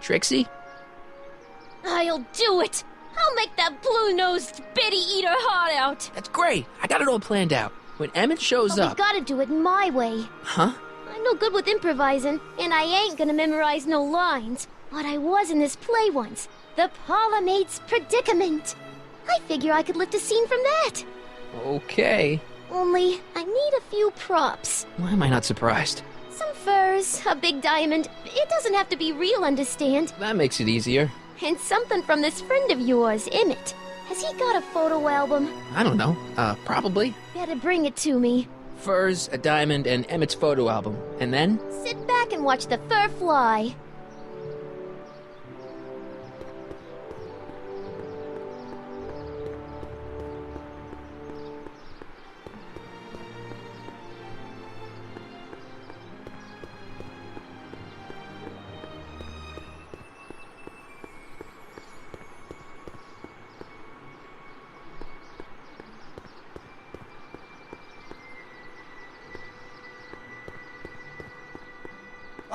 Trixie? I'll do it! I'll make that blue-nosed bitty eat her heart out! That's great. I got it all planned out. When Emmett shows But up... we gotta do it my way. Huh? I'm no good with improvising, and I ain't gonna memorize no lines. But I was in this play once. The Parlourmaid's Predicament. I figure I could lift a scene from that. Okay. Only, I need a few props. Why am I not surprised? Some furs, a big diamond. It doesn't have to be real, understand? That makes it easier. And something from this friend of yours, Emmett. Has he got a photo album? I don't know. Probably. Better bring it to me. Furs, a diamond, and Emmett's photo album. And then? Sit back and watch the fur fly.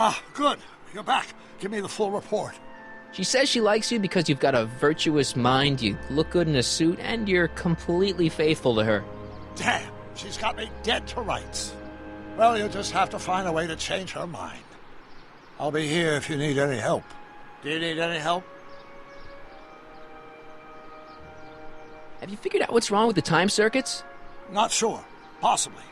Ah, good. You're back. Give me the full report. She says she likes you because you've got a virtuous mind, you look good in a suit, and you're completely faithful to her. Damn, she's got me dead to rights. Well, you'll just have to find a way to change her mind. I'll be here if you need any help. Do you need any help? Have you figured out what's wrong with the time circuits? Not sure. Possibly.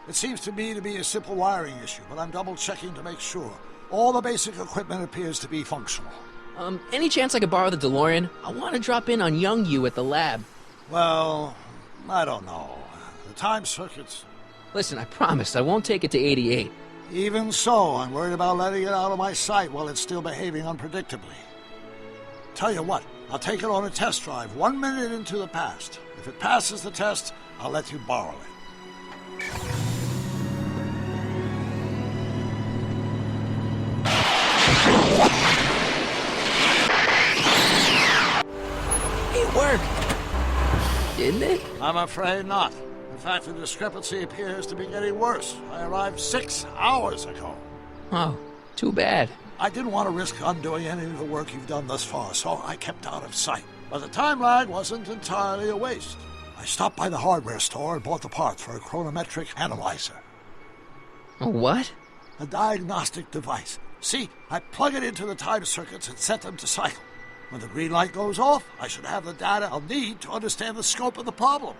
It seems to me to be a simple wiring issue, but I'm double-checking to make sure. All the basic equipment appears to be functional. Any chance I could borrow the DeLorean? I want to drop in on young you at the lab. Well, I don't know. The time circuits... Listen, I promise I won't take it to 88. Even so, I'm worried about letting it out of my sight while it's still behaving unpredictably. Tell you what, I'll take it on a test drive 1 minute into the past. If it passes the test, I'll let you borrow it. It worked! Didn't it? I'm afraid not. In fact, the discrepancy appears to be getting worse. I arrived 6 hours ago. Oh, too bad. I didn't want to risk undoing any of the work you've done thus far, so I kept out of sight. But the time lag wasn't entirely a waste. I stopped by the hardware store and bought the parts for a chronometric analyzer. A what? A diagnostic device. See, I plug it into the time circuits and set them to cycle. When the green light goes off, I should have the data I'll need to understand the scope of the problem.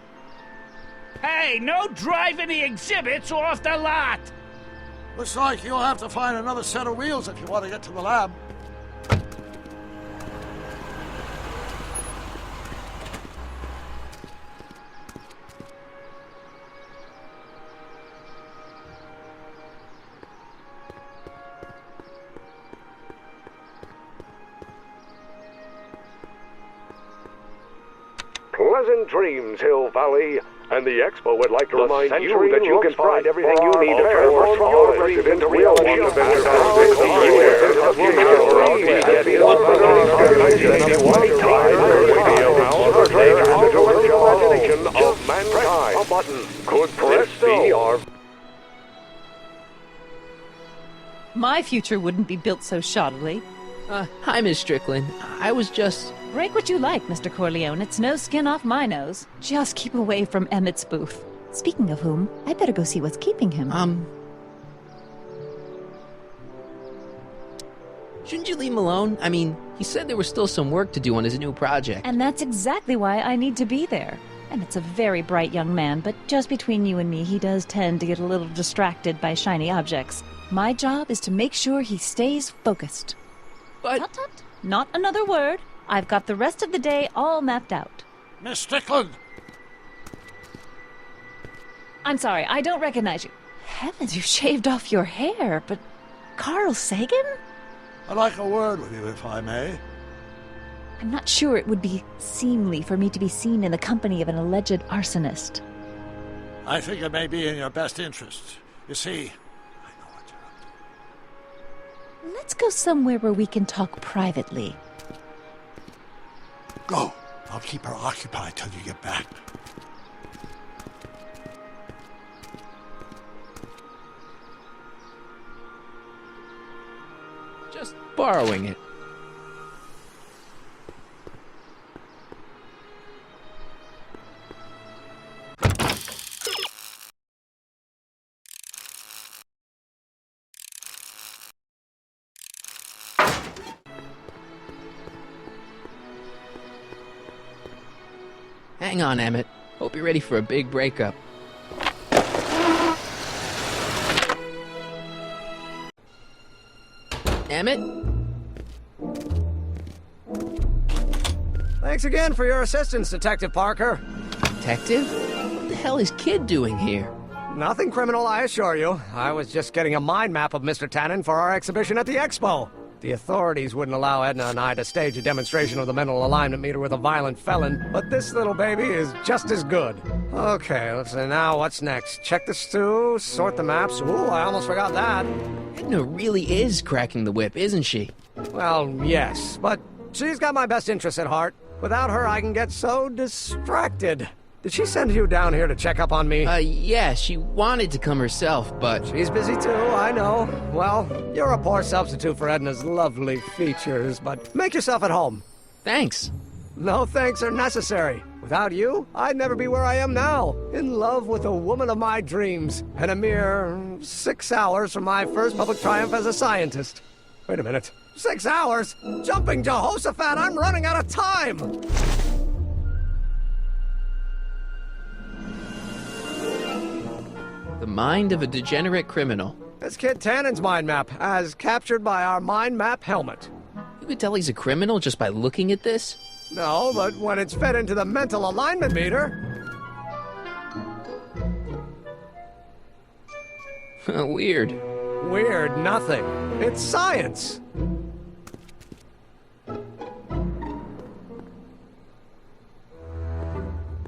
Hey, no driving the exhibits off the lot! Looks like you'll have to find another set of wheels if you want to get to the lab. Pleasant dreams, Hill Valley. And the Expo would like to remind you that you can find everything you need to transform your dreams into reality. Of mankind. A button. Could this be our... My future wouldn't be built so shoddily. Hi, Miss Strickland. I was just... Break what you like, Mr. Corleone. It's no skin off my nose. Just keep away from Emmett's booth. Speaking of whom, I'd better go see what's keeping him. Shouldn't you leave him alone? I mean, he said there was still some work to do on his new project. And that's exactly why I need to be there. Emmett's a very bright young man, but just between you and me, he does tend to get a little distracted by shiny objects. My job is to make sure he stays focused. But... Tut tut. Not another word. I've got the rest of the day all mapped out. Miss Strickland! I'm sorry, I don't recognize you. Heavens, you shaved off your hair, but... Carl Sagan? I'd like a word with you, if I may. I'm not sure it would be seemly for me to be seen in the company of an alleged arsonist. I think it may be in your best interest. You see, I know what you're up to. Let's go somewhere where we can talk privately. Go. I'll keep her occupied till you get back. just borrowing it. Hang on, Emmett. Hope you're ready for a big breakup. Emmett? Thanks again for your assistance, Detective Parker. Detective? What the hell is Kid doing here? Nothing criminal, I assure you. I was just getting a mind map of Mr. Tannen for our exhibition at the Expo. The authorities wouldn't allow Edna and I to stage a demonstration of the mental alignment meter with a violent felon, but this little baby is just as good. Okay, let's see now what's next. Check the stew, sort the maps. Ooh, I almost forgot that. Edna really is cracking the whip, isn't she? Well, yes, but she's got my best interests at heart. Without her, I can get so distracted. Did she send you down here to check up on me? Yeah, she wanted to come herself, but... She's busy too, I know. Well, you're a poor substitute for Edna's lovely features, but make yourself at home. Thanks. No thanks are necessary. Without you, I'd never be where I am now. In love with a woman of my dreams, and a mere 6 hours from my first public triumph as a scientist. Wait a minute. 6 hours? Jumping Jehoshaphat, I'm running out of time! The mind of a degenerate criminal. It's Kid Tannen's mind map, as captured by our mind map helmet. You could tell he's a criminal just by looking at this? No, but when it's fed into the mental alignment meter... Weird. Weird nothing. It's science.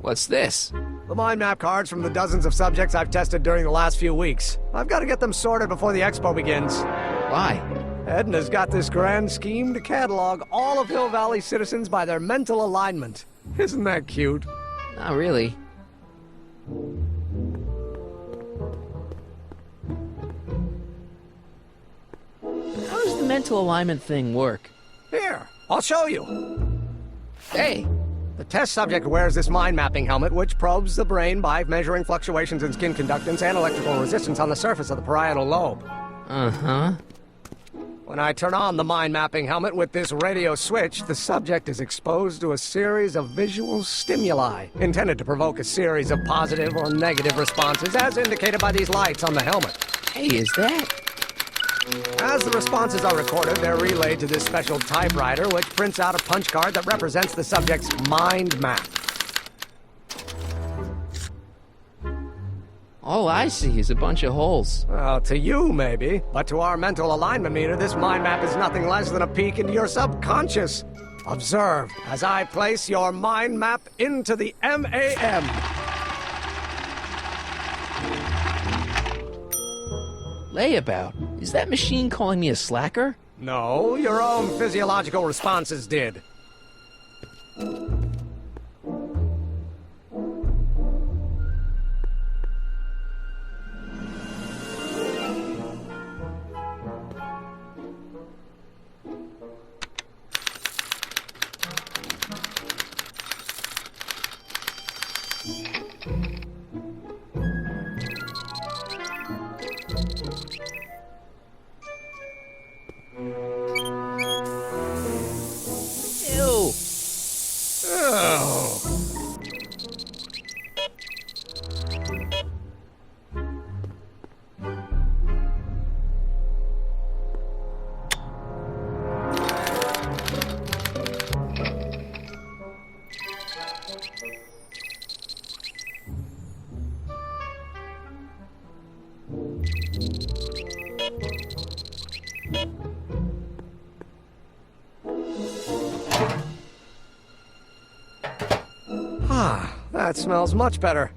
What's this? The mind map cards from the dozens of subjects I've tested during the last few weeks. I've got to get them sorted before the expo begins. Why? Edna's got this grand scheme to catalog all of Hill Valley citizens by their mental alignment. Isn't that cute? Not really. How does the mental alignment thing work? Here, I'll show you. Hey! The test subject wears this mind mapping helmet, which probes the brain by measuring fluctuations in skin conductance and electrical resistance on the surface of the parietal lobe. Uh-huh. When I turn on the mind mapping helmet with this radio switch, the subject is exposed to a series of visual stimuli, intended to provoke a series of positive or negative responses, as indicated by these lights on the helmet. Hey, is that... As the responses are recorded, they're relayed to this special typewriter, which prints out a punch card that represents the subject's mind map. All I see is a bunch of holes. Well, to you, maybe. But to our mental alignment meter, this mind map is nothing less than a peek into your subconscious. Observe as I place your mind map into the MAM. Layabout? Is that machine calling me a slacker? No, your own physiological responses did. Ew! Oh. Ah, that smells much better.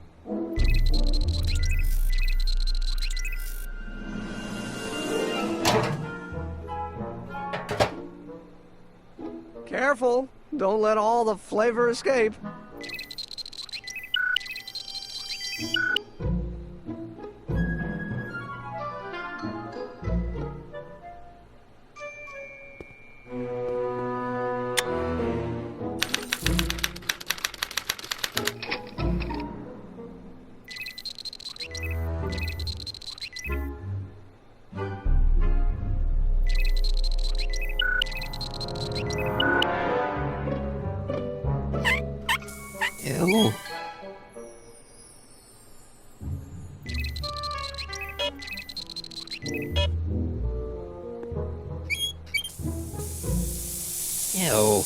Careful, don't let all the flavor escape. Ew. Ew.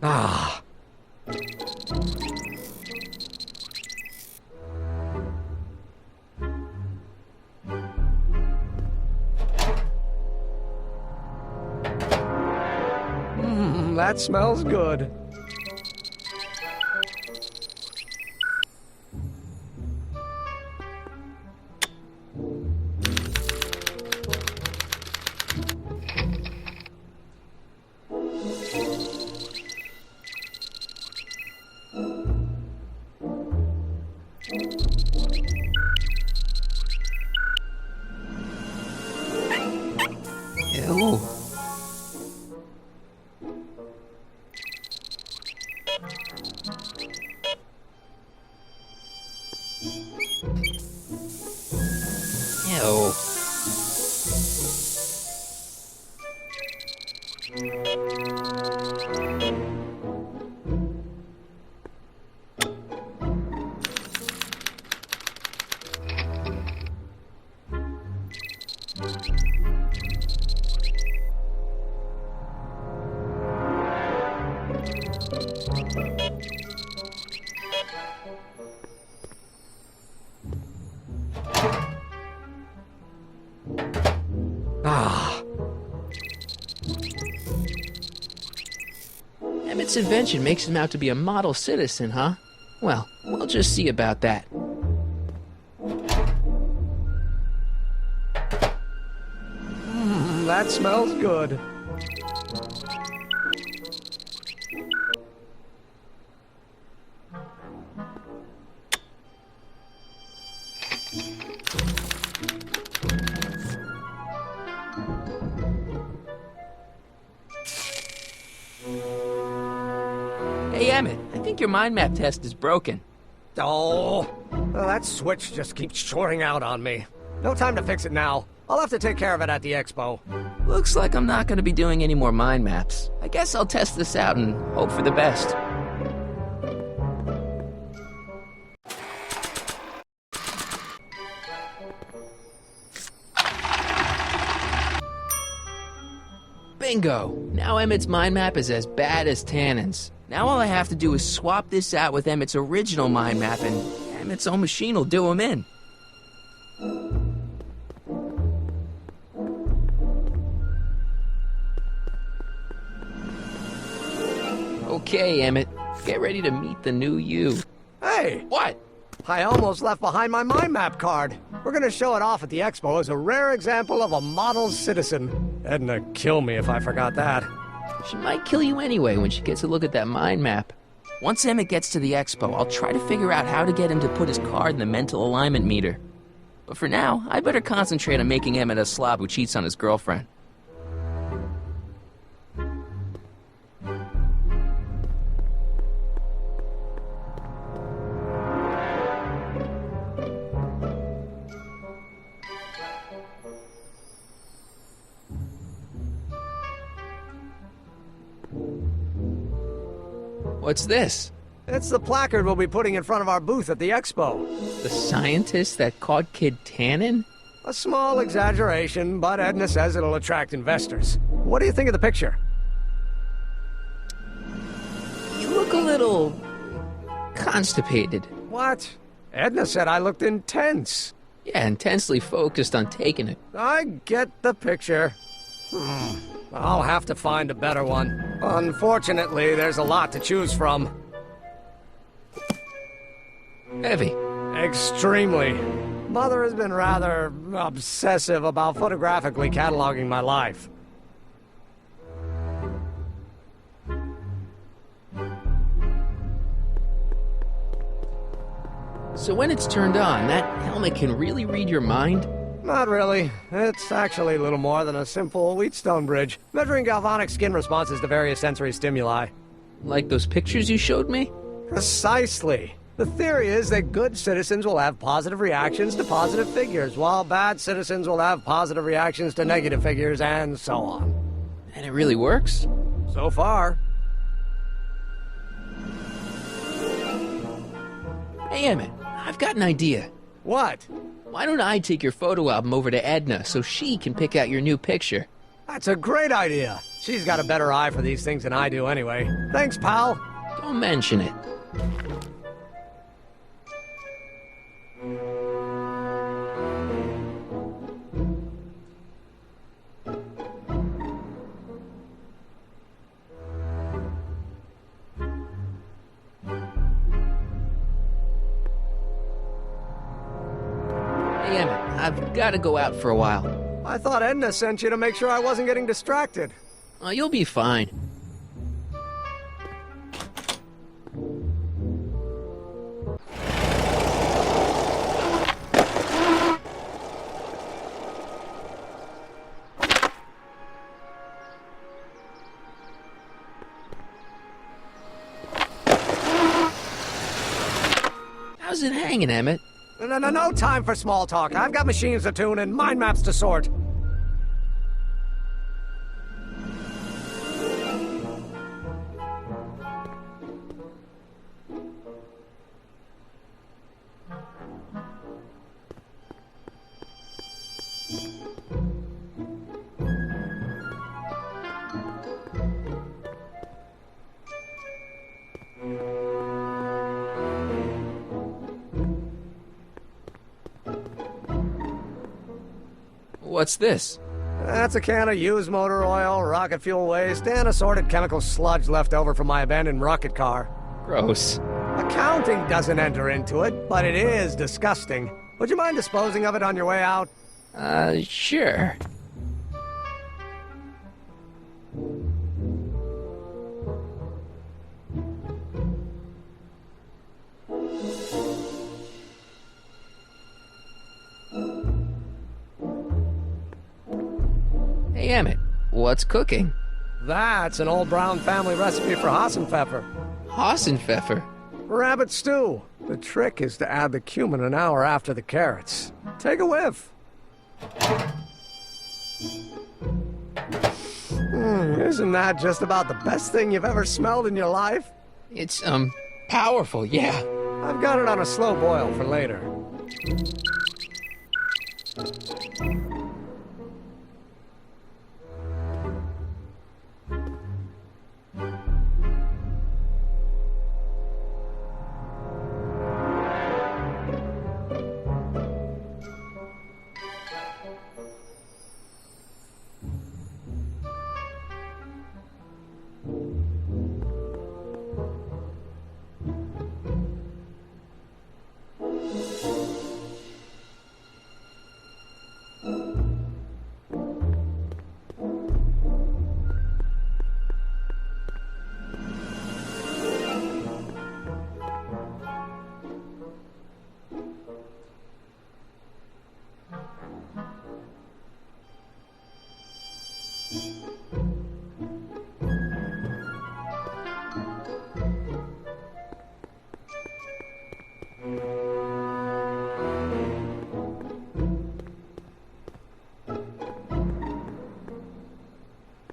Ah. That smells good. Ew. Ew. Ah. Emmett's invention makes him out to be a model citizen, huh? Well, we'll just see about that. That smells good. Hey, Emmett, I think your mind map test is broken. Oh, well, that switch just keeps shoring out on me. No time to fix it now. I'll have to take care of it at the expo. Looks like I'm not going to be doing any more mind maps. I guess I'll test this out and hope for the best. Bingo! Now Emmett's mind map is as bad as Tannen's. Now all I have to do is swap this out with Emmett's original mind map and Emmett's own machine will do him in. Okay, Emmett, get ready to meet the new you. Hey! What? I almost left behind my mind map card. We're gonna show it off at the expo as a rare example of a model citizen. Edna kill me if I forgot that. She might kill you anyway when she gets a look at that mind map. Once Emmett gets to the expo, I'll try to figure out how to get him to put his card in the mental alignment meter. But for now, I better concentrate on making Emmett a slob who cheats on his girlfriend. What's this? It's the placard we'll be putting in front of our booth at the expo. The scientist that caught Kid Tannen? A small exaggeration, but Edna says it'll attract investors. What do you think of the picture? You look a little constipated. What? Edna said I looked intense. Yeah, intensely focused on taking it. I get the picture. I'll have to find a better one. Unfortunately, there's a lot to choose from. Heavy. Extremely. Mother has been rather obsessive about photographically cataloging my life. So when it's turned on, that helmet can really read your mind? Not really. It's actually a little more than a simple Wheatstone bridge, measuring galvanic skin responses to various sensory stimuli. Like those pictures you showed me? Precisely. The theory is that good citizens will have positive reactions to positive figures, while bad citizens will have positive reactions to negative figures, and so on. And it really works? So far. Hey, Emmett, I've got an idea. What? Why don't I take your photo album over to Edna so she can pick out your new picture? That's a great idea. She's got a better eye for these things than I do anyway. Thanks, pal. Don't mention it. Hey, Emmett, I've got to go out for a while. I thought Edna sent you to make sure I wasn't getting distracted. Oh, you'll be fine. How's it hanging, Emmett? No time for small talk. I've got machines to tune and mind maps to sort. What's this? That's a can of used motor oil, rocket fuel waste, and assorted chemical sludge left over from my abandoned rocket car. Gross. Accounting doesn't enter into it, but it is disgusting. Would you mind disposing of it on your way out? Sure. Hey, Emmett, what's cooking? That's an old Brown family recipe for Hassenpfeffer. Hassenpfeffer? Rabbit stew. The trick is to add the cumin an hour after the carrots. Take a whiff. Isn't that just about the best thing you've ever smelled in your life? It's, powerful, yeah. I've got it on a slow boil for later.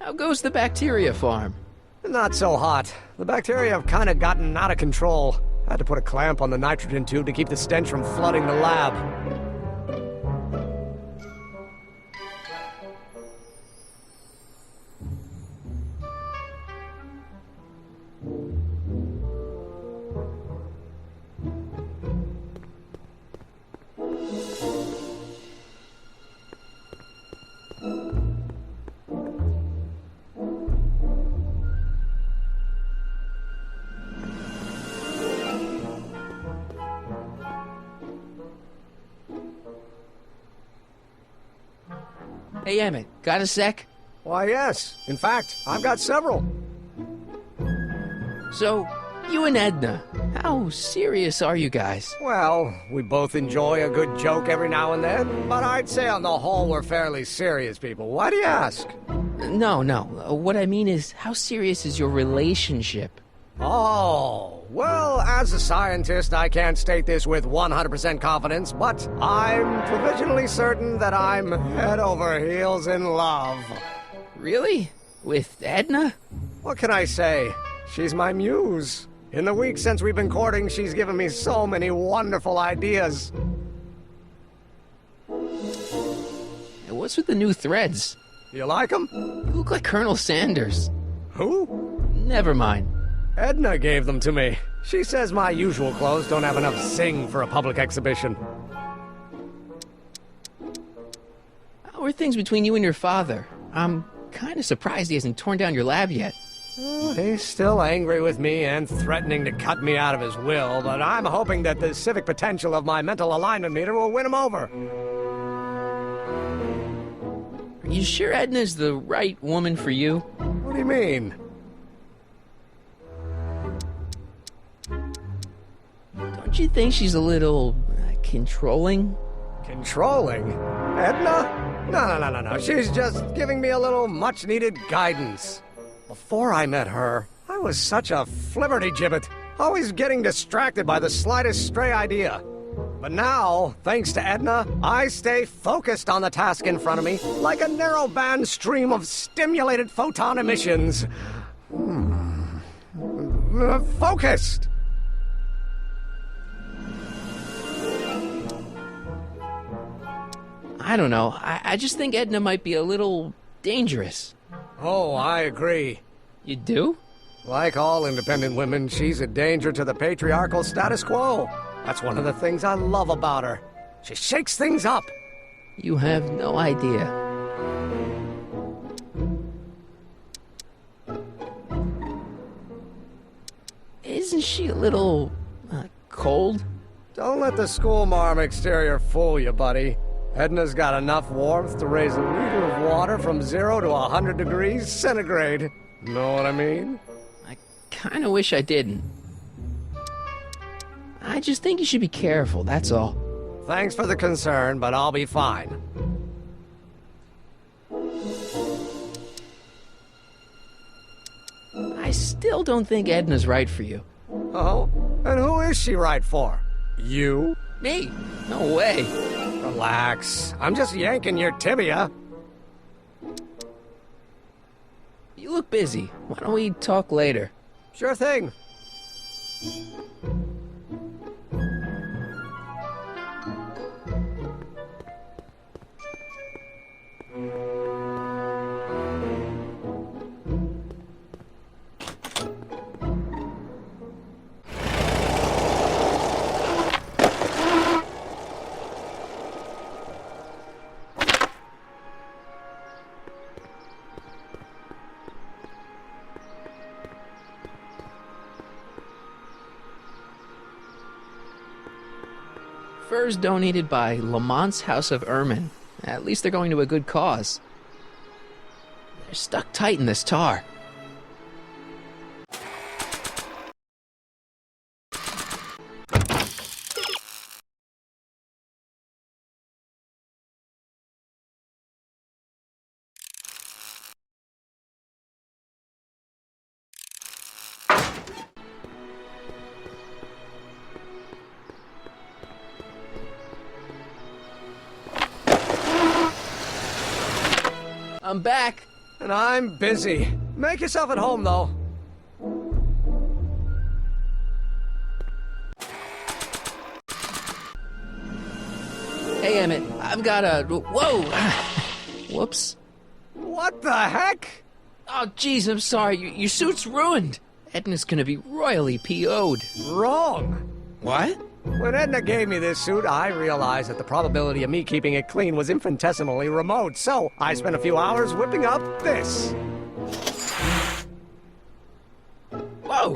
How goes the bacteria farm? Not so hot. The bacteria have kind of gotten out of control. I had to put a clamp on the nitrogen tube to keep the stench from flooding the lab. Hey, Emmett, got a sec? Why, yes. In fact, I've got several. So, you and Edna, How serious are you guys? Well, we both enjoy a good joke every now and then, but I'd say on the whole we're fairly serious people. Why do you ask? No. What I mean is, how serious is your relationship? Oh, well, as a scientist, I can't state this with 100% confidence, but I'm provisionally certain that I'm head over heels in love. Really? With Edna? What can I say? She's my muse. In the week since we've been courting, she's given me so many wonderful ideas. What's with the new threads? You like them? You look like Colonel Sanders. Who? Never mind. Edna gave them to me. She says my usual clothes don't have enough zing for a public exhibition. How are things between you and your father? I'm kind of surprised he hasn't torn down your lab yet. He's still angry with me and threatening to cut me out of his will, but I'm hoping that the civic potential of my mental alignment meter will win him over. Are you sure Edna's the right woman for you? What do you mean? Don't you think she's a little controlling? Controlling? Edna? No. She's just giving me a little much-needed guidance. Before I met her, I was such a flibberty-gibbet, always getting distracted by the slightest stray idea. But now, thanks to Edna, I stay focused on the task in front of me, like a narrow-band stream of stimulated photon emissions. Focused! I don't know. I just think Edna might be a little dangerous. Oh, I agree. You do? Like all independent women, she's a danger to the patriarchal status quo. That's one of the things I love about her. She shakes things up. You have no idea. Isn't she a little cold? Don't let the schoolmarm exterior fool you, buddy. Edna's got enough warmth to raise a liter of water from 0 to 100 degrees centigrade. Know what I mean? I kind of wish I didn't. I just think you should be careful, that's all. Thanks for the concern, but I'll be fine. I still don't think Edna's right for you. Oh? And who is she right for? You? Me? No way. Relax. I'm just yanking your tibia. You look busy. Why don't we talk later? Sure thing. Furs donated by Lamont's House of Ermine. At least they're going to a good cause. They're stuck tight in this tar. I'm back. And I'm busy. Make yourself at home, though. Hey, Emmett, I've got a... Whoa! Whoops. What the heck? Oh, jeez, I'm sorry. Your suit's ruined. Edna's gonna be royally PO'd. Wrong. What? When Edna gave me this suit, I realized that the probability of me keeping it clean was infinitesimally remote, so I spent a few hours whipping up this. Whoa!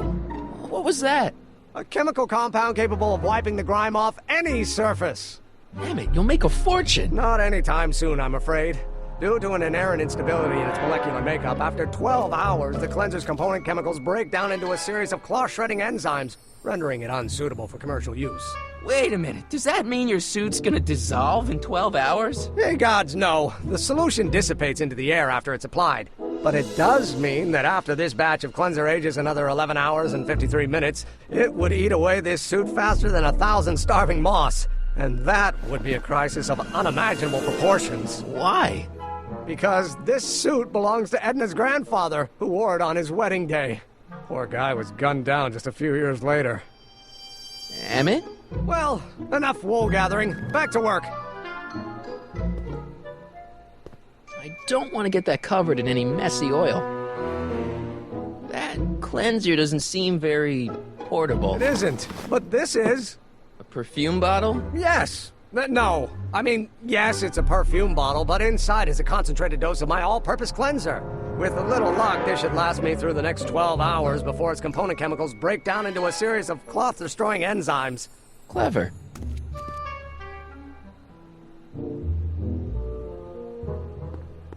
What was that? A chemical compound capable of wiping the grime off any surface. Damn it, you'll make a fortune. Not anytime soon, I'm afraid. Due to an inherent instability in its molecular makeup, after 12 hours, the cleanser's component chemicals break down into a series of cloth-shredding enzymes, rendering it unsuitable for commercial use. Wait a minute, does that mean your suit's gonna dissolve in 12 hours? Hey gods, no. The solution dissipates into the air after it's applied. But it does mean that after this batch of cleanser ages another 11 hours and 53 minutes, it would eat away this suit faster than 1,000 starving moths. And that would be a crisis of unimaginable proportions. Why? Because this suit belongs to Edna's grandfather, who wore it on his wedding day. Poor guy was gunned down just a few years later. Emmett? Well, enough wool gathering. Back to work. I don't want to get that covered in any messy oil. That cleanser doesn't seem very portable. It isn't, but this is. A perfume bottle? Yes. No. I mean, yes, it's a perfume bottle, but inside is a concentrated dose of my all-purpose cleanser. With a little luck, this should last me through the next 12 hours before its component chemicals break down into a series of cloth-destroying enzymes. Clever.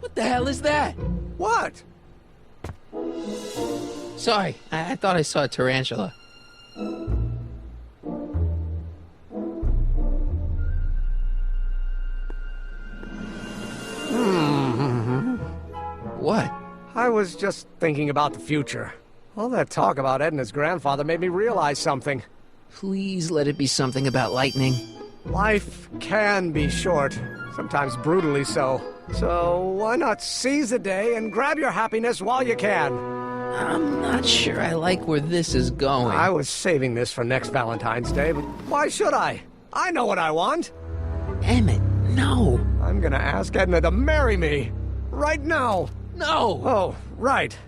What the hell is that? What? Sorry, I thought I saw a tarantula. What? I was just thinking about the future. All that talk about Edna's grandfather made me realize something. Please let it be something about lightning. Life can be short, sometimes brutally so. So why not seize the day and grab your happiness while you can? I'm not sure I like where this is going. I was saving this for next Valentine's Day, but why should I? I know what I want. Emmett, no. I'm gonna ask Edna to marry me. Right now. No! Oh, right.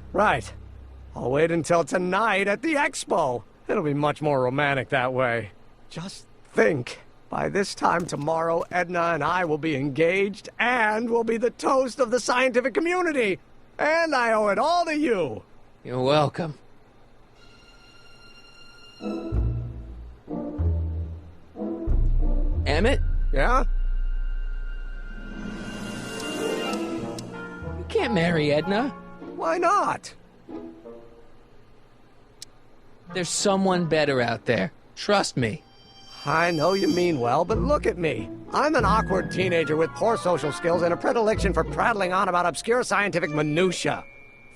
I'll wait until tonight at the expo. It'll be much more romantic that way. Just think. By this time tomorrow, Edna and I will be engaged and will be the toast of the scientific community. And I owe it all to you. You're welcome. Emmett? Yeah? You can't marry Edna. Why not? There's someone better out there. Trust me. I know you mean well, but look at me. I'm an awkward teenager with poor social skills and a predilection for prattling on about obscure scientific minutiae.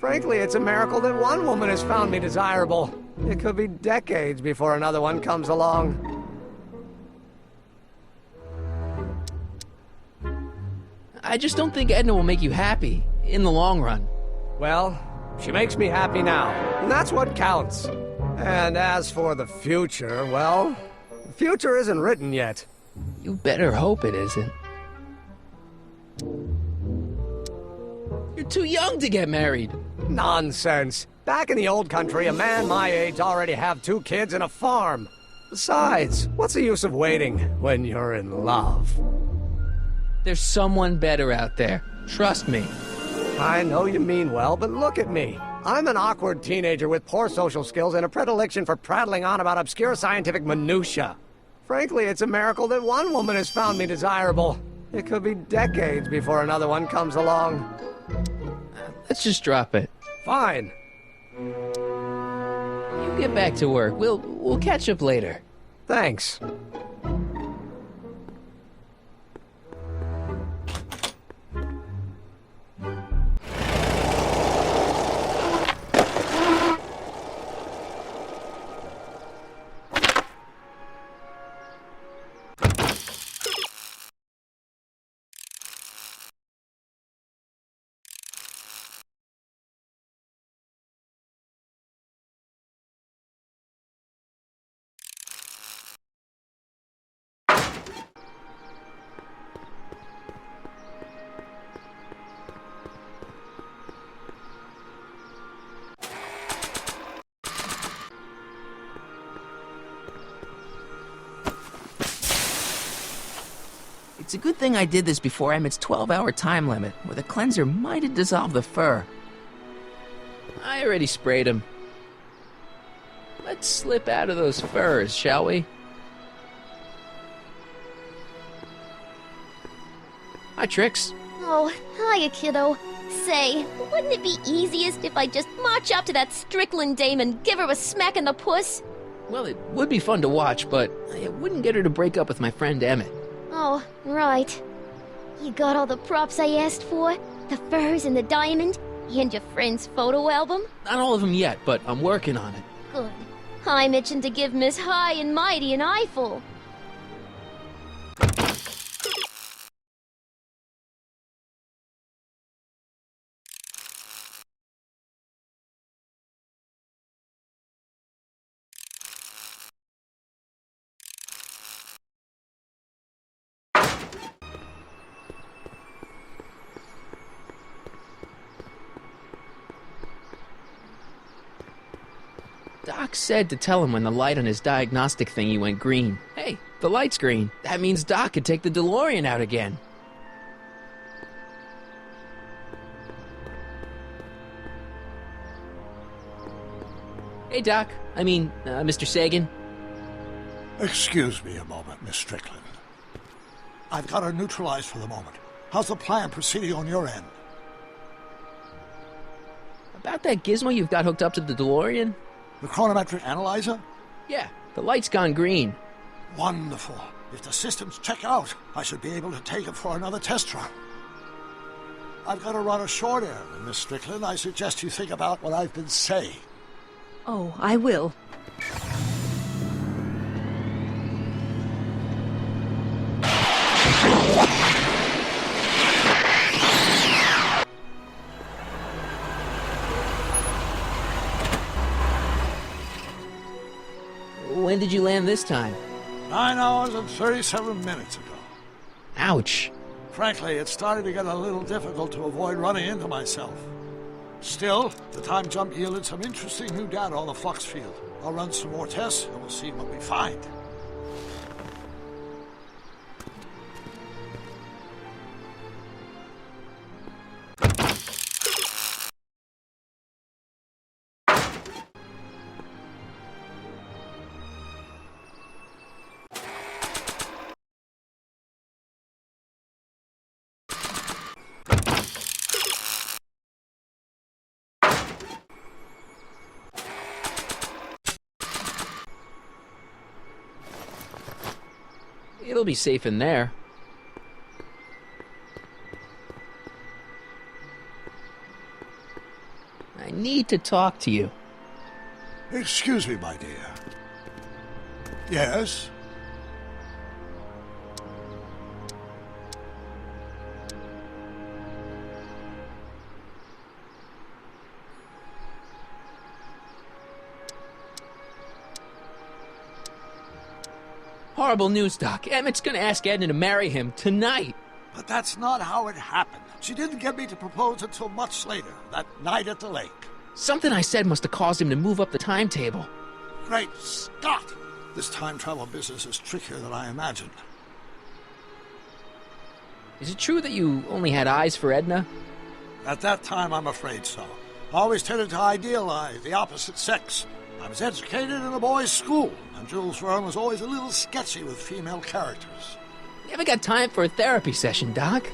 Frankly, it's a miracle that one woman has found me desirable. It could be decades before another one comes along. I just don't think Edna will make you happy in the long run. Well, she makes me happy now, and that's what counts. And as for the future, well, the future isn't written yet. You better hope it isn't. You're too young to get married. Nonsense. Back in the old country, a man my age already have 2 kids and a farm. Besides, what's the use of waiting when you're in love? There's someone better out there. Trust me. I know you mean well, but look at me. I'm an awkward teenager with poor social skills and a predilection for prattling on about obscure scientific minutiae. Frankly, it's a miracle that one woman has found me desirable. It could be decades before another one comes along. Let's just drop it. Fine. You get back to work. We'll catch up later. Thanks. It's a good thing I did this before Emmett's 12-hour time limit, where the cleanser might have dissolved the fur. I already sprayed him. Let's slip out of those furs, shall we? Hi, Trix. Oh, hiya, kiddo. Say, wouldn't it be easiest if I just march up to that Strickland dame and give her a smack in the puss? Well, it would be fun to watch, but it wouldn't get her to break up with my friend Emmett. Oh, right. You got all the props I asked for? The furs and the diamond? And your friend's photo album? Not all of them yet, but I'm working on it. Good. I'm itching to give Miss High and Mighty an eyeful. Doc said to tell him when the light on his diagnostic thingy went green. Hey, the light's green. That means Doc could take the DeLorean out again. Hey, Doc. Mr. Sagan. Excuse me a moment, Miss Strickland. I've got her neutralized for the moment. How's the plan proceeding on your end? About that gizmo you've got hooked up to the DeLorean? The chronometric analyzer? Yeah, the light's gone green. Wonderful. If the systems check out, I should be able to take it for another test run. I've got to run a short errand, Miss Strickland. I suggest you think about what I've been saying. Oh, I will. When did you land this time? 9 hours and 37 minutes ago. Ouch. Frankly, it's starting to get a little difficult to avoid running into myself. Still, the time jump yielded some interesting new data on the flux field. I'll run some more tests and we'll see what we find. It'll be safe in there. I need to talk to you. Excuse me, my dear. Yes? Horrible news, Doc. Emmett's gonna ask Edna to marry him tonight. But that's not how it happened. She didn't get me to propose until much later, that night at the lake. Something I said must have caused him to move up the timetable. Great Scott! This time travel business is trickier than I imagined. Is it true that you only had eyes for Edna? At that time, I'm afraid so. I always tended to idealize the opposite sex. I was educated in a boys' school, and Jules Verne was always a little sketchy with female characters. You ever got time for a therapy session, Doc?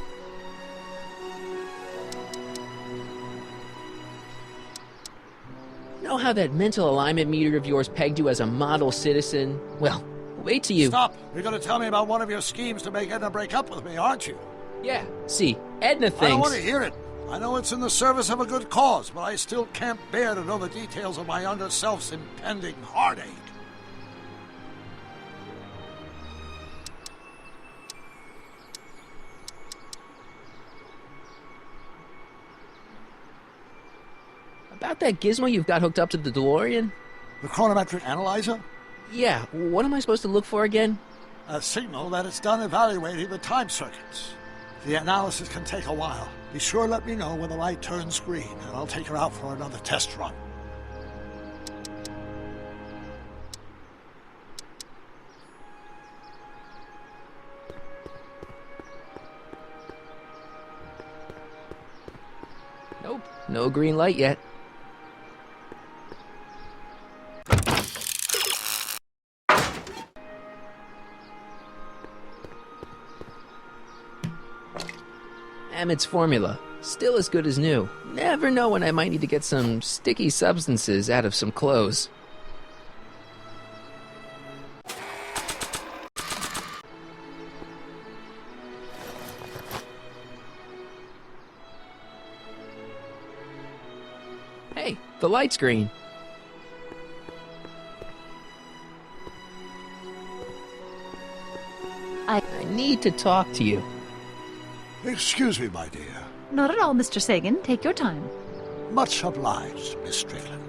Know how that mental alignment meter of yours pegged you as a model citizen? Well, wait till you... Stop! You're going to tell me about one of your schemes to make Edna break up with me, aren't you? Yeah, see, Edna thinks... I don't want to hear it. I know it's in the service of a good cause, but I still can't bear to know the details of my younger self's impending heartache. About that gizmo you've got hooked up to the DeLorean? The chronometric analyzer? Yeah, what am I supposed to look for again? A signal that it's done evaluating the time circuits. The analysis can take a while. Be sure to let me know when the light turns green, and I'll take her out for another test run. Nope, no green light yet. Emmett's formula. Still as good as new. Never know when I might need to get some sticky substances out of some clothes. Hey, the light's green. I need to talk to you. Excuse me, my dear. Not at all, Mr. Sagan. Take your time. Much obliged, Miss Strickland.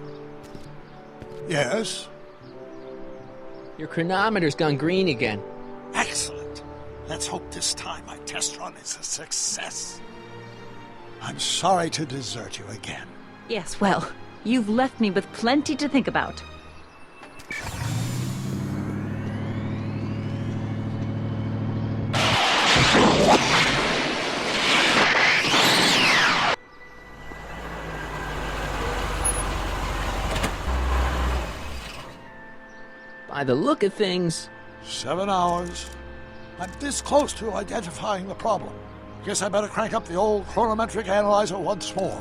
Yes? Your chronometer's gone green again. Excellent. Let's hope this time my test run is a success. I'm sorry to desert you again. Yes, well, you've left me with plenty to think about. By the look of things... 7 hours. I'm this close to identifying the problem. Guess I better crank up the old chronometric analyzer once more.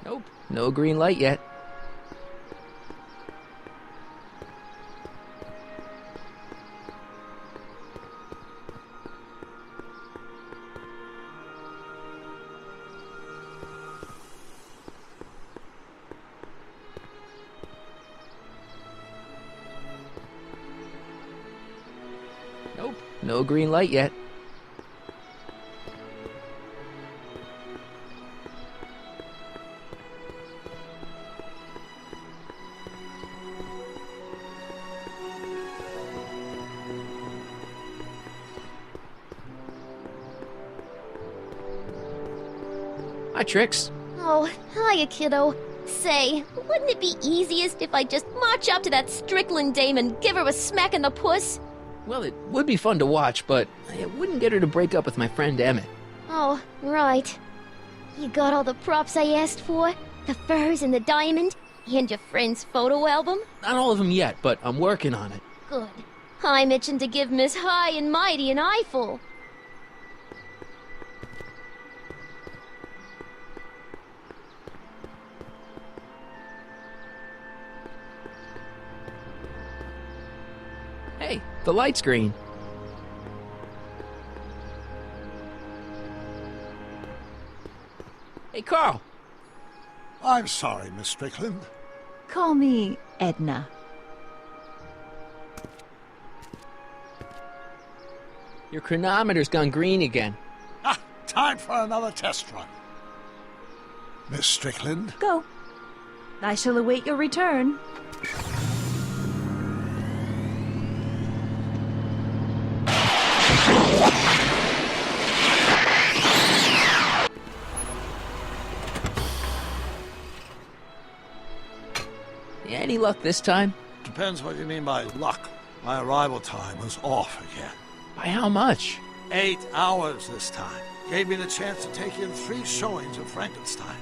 Nope, no green light yet. Nope, no green light yet. Hi, Trix. Oh, hiya, kiddo. Say, wouldn't it be easiest if I just march up to that Strickland dame and give her a smack in the puss? Well, it would be fun to watch, but it wouldn't get her to break up with my friend Emmett. Oh, right. You got all the props I asked for? The furs and the diamond? And your friend's photo album? Not all of them yet, but I'm working on it. Good. I'm itching to give Miss High and Mighty an eyeful. Hey, the light's green. Hey, Carl. I'm sorry, Miss Strickland. Call me Edna. Your chronometer's gone green again. Ah, time for another test run. Miss Strickland? Go. I shall await your return. Any luck this time? Depends what you mean by luck. My arrival time was off again. By how much? 8 hours this time. Gave me the chance to take in 3 showings of Frankenstein.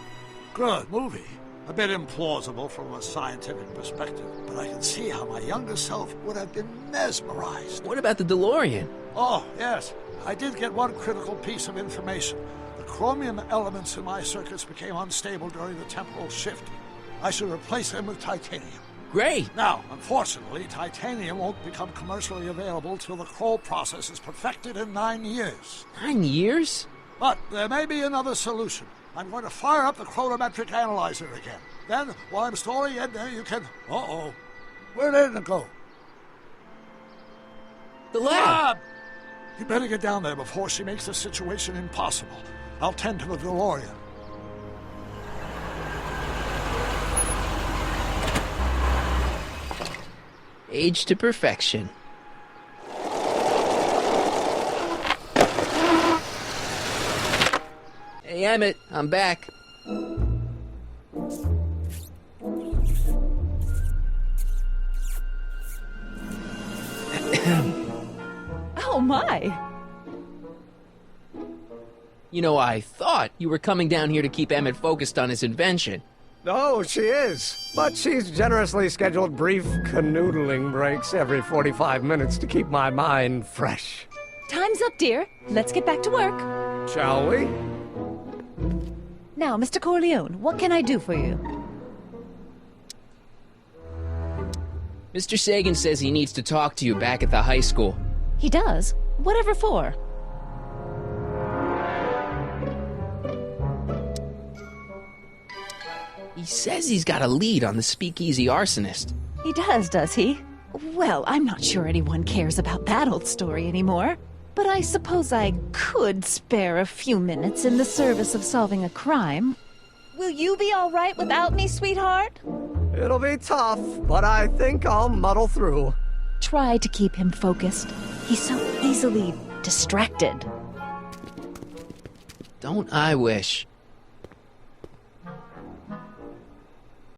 Good movie. A bit implausible from a scientific perspective, but I can see how my younger self would have been mesmerized. What about the DeLorean? Oh, yes. I did get one critical piece of information. The chromium elements in my circuits became unstable during the temporal shift. I should replace them with titanium. Great! Now, unfortunately, titanium won't become commercially available till the Kroll process is perfected in 9 years. 9 years? But there may be another solution. I'm going to fire up the chronometric analyzer again. Then, while I'm storing Edna, you can... Uh-oh. Where did Edna go? The lab! You better get down there before she makes the situation impossible. I'll tend to the DeLorean. Age to perfection. Hey, Emmett, I'm back. Oh, my. You know, I thought you were coming down here to keep Emmett focused on his invention. Oh, she is. But she's generously scheduled brief canoodling breaks every 45 minutes to keep my mind fresh. Time's up, dear. Let's get back to work. Shall we? Now, Mr. Corleone, what can I do for you? Mr. Sagan says he needs to talk to you back at the high school. He does? Whatever for? He says he's got a lead on the speakeasy arsonist. He does he? Well, I'm not sure anyone cares about that old story anymore. But I suppose I could spare a few minutes in the service of solving a crime. Will you be all right without me, sweetheart? It'll be tough, but I think I'll muddle through. Try to keep him focused. He's so easily distracted. Don't I wish?